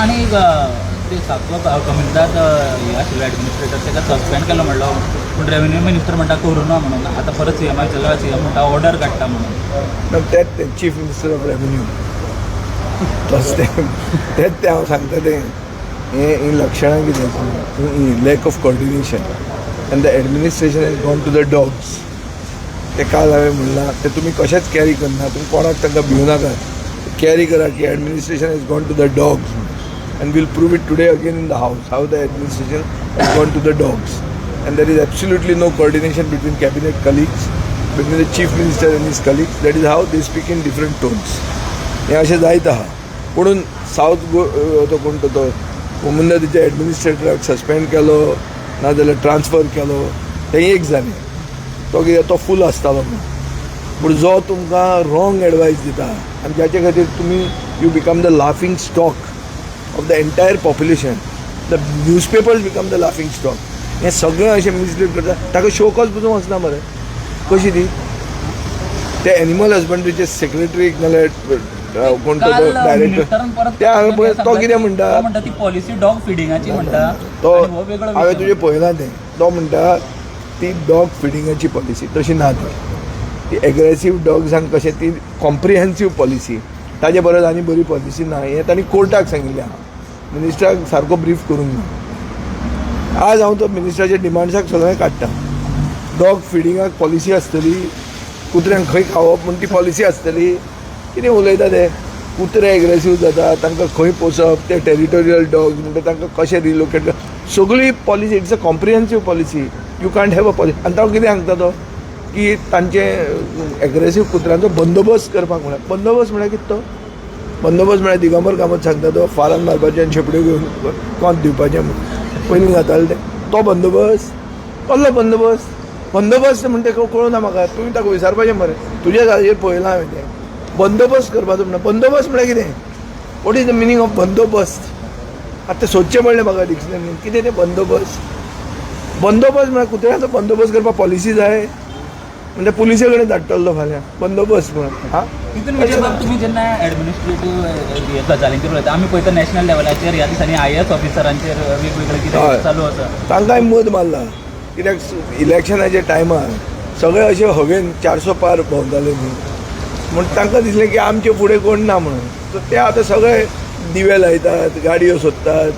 आणि ते सातवो कमिटीदार हे आशिल्लो एडमिनिस्ट्रेटर ताका सस्पेंड केलो म्हणलो, पूण रेव्हेन्यू मिनिस्टर म्हणटा करूं ना म्हणून. आता परत सीएमाक चल्ला, सीएम म्हणटा ऑर्डर काडटा म्हणून. तेच चीफ मिनिस्टर ऑफ रेव्हेन्यू तेच ते हांव सांगता तें ही लक्षणां कितें lack of coordination and the administration has gone to the dogs. ते काल हांवें म्हणलां ते तुमी कशेंच कॅरी करना, तुमी कोणाक तांकां भिवू नाकात, कॅरी करा की administration has gone to the dogs. And we'll prove it today again in the House, how the administration has gone to the dogs. And there is absolutely no coordination between cabinet colleagues, between the chief minister and his colleagues. That is how they speak in different tones. हे अशें जायत आहा. म्हणून south तो कोण तो मुंबईच्या एडमिनिस्ट्रेटराक suspend केलो नाजाल्यार ट्रान्सफर केलो तें एक जालें. तो कितें तो फूल आसतालो म्हणून. पूण जो तुमकां रॉंग एडवायस दिता आनी ज्याचे खातीर तुमी you become the laughing stock of the entire population, the newspapers become the laughing stock. हे सगळें अशें मिसलीड करता. ताका शो कॉज पसून वचना मरे कशी ती ते एनिमल हजबंड्रीचे सेक्रेटरीक नाल्यार कोण तो डायरेक्टर ते हांवें पळय तो कितें म्हणटा ती पॉलिसी डॉग फिडिंगाची म्हणटा. तो हांवें तुजें पळयलां तें तो म्हणटा ती डॉग फिडिंगाची पॉलिसी तशी ना ती एग्रेसीव डॉग्सांक कशें ती कॉम्प्रिहेन्सीव पॉलिसी ताजे परस आनी बरी पॉलिसी ना. हें तांणी कोर्टाक सांगिल्लें आहा. मिनिस्टराक सारको ब्रीफ करूंक ना. आज हांव तो मिनिस्टराच्या डिमांड्साक सगळें काडटा. डॉग फिडिंगाक पॉलिसी आसतली, कुत्र्यांक खंय खावप म्हण ती पॉलिसी आसतली. कितें उलयता ते कुत्रे एग्रेसीव जाता तांकां खंय पोसप, ते टेरिटोरियल डॉग्स म्हणटा तांकां कशें रिलोकेट करप, सगळी policy it's a comprehensive policy. You can't have a policy. आनी तो कितें सांगता तो की तांचे एग्रेसीव कुत्र्यांचो बंदोबस्त करपाक म्हळ्यार बंदोबस्त म्हळ्यार कितें तो बंदोबस्त म्हळ्यार दिगंबर कामत सांगता तो फारान मारपाचें आनी शेपड्यो घेवन कोंत दिवपाचें म्हणून पयलीं जातालें तें. तो बंदोबस्त कसलो बंदोबस्त म्हणटा तें कळूना म्हाका. तुमी ताका विचारपाचें मरे तुज्या जाग्यार पळयलां हांवें तें बंदोबस्त करपाचो म्हणटा. बंदोबस्त म्हळ्यार कितें, what is the meaning of बंदोबस्त. आतां तें सोदचें पडलें म्हाका डिक्शनरीन कितें तें बंदोबस्त म्हळ्यार कुत्र्यांचो बंदोबस्त करपाक पॉलिसी जाय म्हणजे पुलिसे कडेन धाडटलो फाल्यां बंदोबस्त म्हणून. तितून म्हणजे तुम्ही जेन्ना एडमिनिस्ट्रेटीव गजालींचेर उलयता आमी पळयता नॅशनल लेवलाचेर ह्या दिसांनी IAS ऑफिसरांचेर वेगवेगळे कितें चालू आसा. तांकांय मत मारला कित्याक इलेक्शनाच्या टायमार सगळे अशे हवेन 400 पार भोंवताले न्ही म्हण तांकां दिसलें की आमचे फुडें कोण ना म्हणून. सो ते आतां सगळे दिवे लायतात, गाडयो सोदतात,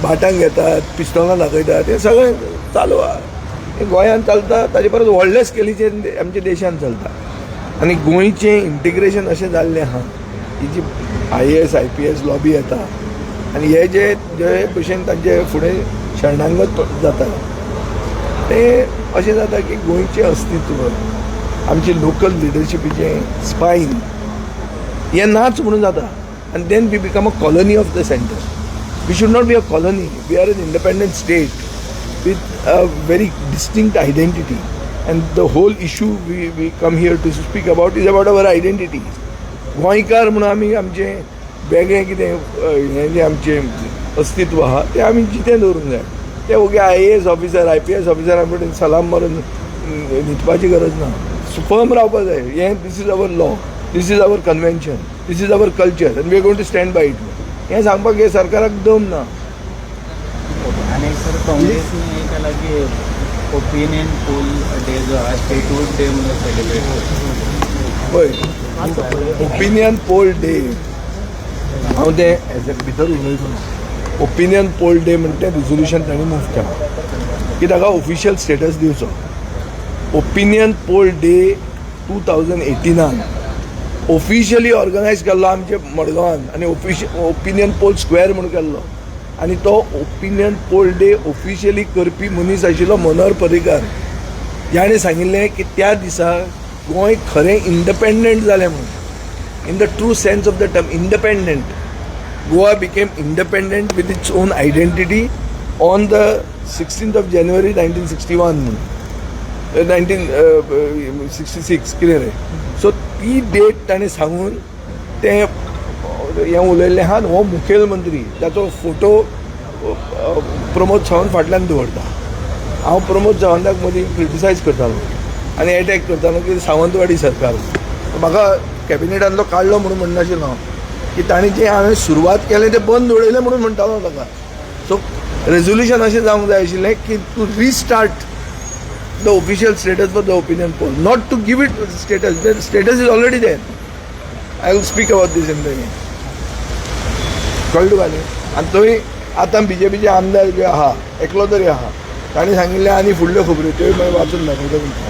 भाटांक घेतात, पिस्तोलां दाखयतात. हें सगळें चालू आहा. हें गोंयांत चलता ताजे परस व्हडले स्केलीचेर आमच्या देशांत चलता. आनी गोंयचें इंटिग्रेशन अशें जाल्लें आहा ही जी IAS IPS लॉबी येता आनी हे जे भशेन तांचे फुडें शरणागत जाता तें अशें जाता की गोंयचें अस्तित्व आमचे लोकल लिडरशिपीचें स्पायन हें नाच म्हणून जाता. आनी then we become a colony of the centre. We should not be a colony. We are an independent state with a very distinct identity, and the whole issue we come here to speak about is about our identity. गोंयकार म्हणून आमी आमचें वेगळें कितें हें जें आमचें अस्तित्व आहा तें आमी जितें दवरूंक जाय. ते ओके IAS ऑफिसर IPS ऑफिसरां कडेन सलाम मारून न्हिदपाची गरज ना. फर्म रावपाक जाय. हें this is our law, this is our convention, this is our culture and we are going to stand by it. हें सांगपाक हे सरकाराक दम ना. आणि सर काँग्रेसने त्याला की ओपिनियन पोल डे जो आहे स्टेटहूड डे म्हणून सेलिब्रेट पळय ओपिनियन पोल डे हांव तें एज ए भितर उलयता. ओपिनियन पोल डे म्हणटा तें रिजोल्युशन तांणी मूव केलां की ताका ऑफिशियल स्टेटस दिवचो. Opinion poll day 2018 officially organise केल्लो आमचे मडगांवान आनी ओपिनियन पोल स्क्वेअर म्हणून केल्लो. आनी तो ओपिनियन पोल डे ऑफिशियली करपी मनीस आशिल्लो मनोहर पर्रीकार. ह्याणें सांगिल्लें की त्या दिसा गोंय खरें इंडिपेंडंट जालें म्हणून. In the true sense of the term independent. Goa became independent with its own identity on the 16th of January 1961 म्हणून 1966 कितें रे. सो ती डेट ताणें सांगून तें हें उलयल्लें आहा. हो मुखेलमंत्री ताचो फोटो प्रमोद सावंत फाटल्यान दवरता. हांव प्रमोद सावंताक मदीं क्रिटिसायज करतालो आनी एटॅक करतालो की सावंतवाडी सरकार. म्हाका कॅबिनेटांतलो काडलो म्हणून म्हणनाशिल्लो हांव. की ताणी जे हांवें सुरवात केलें तें बंद उडयलें म्हणून म्हणटालो ताका. सो रेजोल्युशन अशें जावंक जाय आशिल्लें की to restart the official status for the opinion poll, not to give it status. The status is already there. I will speak about this in the end. कळ्ळें तुका न्ही. आनी थंय आतां BJPचे आमदार जे आहा, एकलो तरी आहा, ताणी सांगिल्लें आनी फुडल्यो खबरो त्योय मागीर वाचून दाखयता तुमकां.